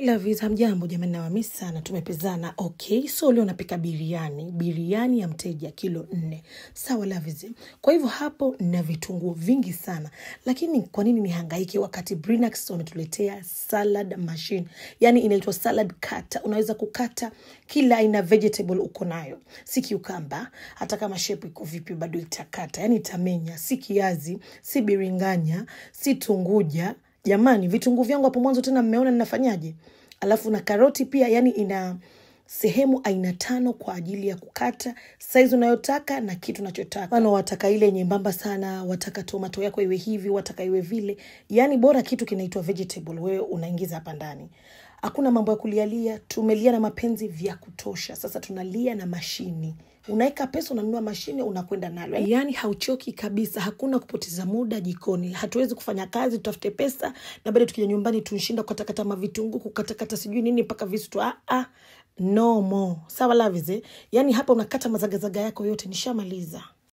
Lovies, hamjambo jamani, nawamiss sana, tumepezana. Okay, so leo napika biriani ya mteja kilo 4. Sawa lovies. Kwa hivyo hapo na vitunguu vingi sana. Lakini kwa nini nihangaike wakati Brinax wametuletea salad machine? Yani inaitwa salad cutter. Unaweza kukata kila aina vegetable uko nayo. Si cucumber, hata kama shape iko vipi bado itakata. Yani itamenya, si kiazi, si biringanya, si tunguja. Jamani, vitunguu vyangu hapo mwanzo tena mmeona ninafanyaje? Alafu na karoti pia, yani ina sehemu aina 5 kwa ajili ya kukata size unayotaka na kitu unachotaka. Wana wataka ile nyembamba sana, wataka tomato yako iwe hivi, wataka iwe vile. Yani bora kitu kinaitwa vegetable wewe unaingiza hapa ndani. Hakuna mambo ya kulialia, tumelia na mapenzi vya kutosha. Sasa tunalia na mashini. Unaika pesa unanunua mashine unakwenda nalo. Yani hauchoki kabisa, hakuna kupoteza muda jikoni. Hatuwezi kufanya kazi tutafute pesa na baada tukija nyumbani tunshinda kukatakata mavitunguu, kukatakata sijui nini mpaka visu tu. No more. Sawa lovies. Yani hapa unakata mazagazaga yako yote, nishamaliza.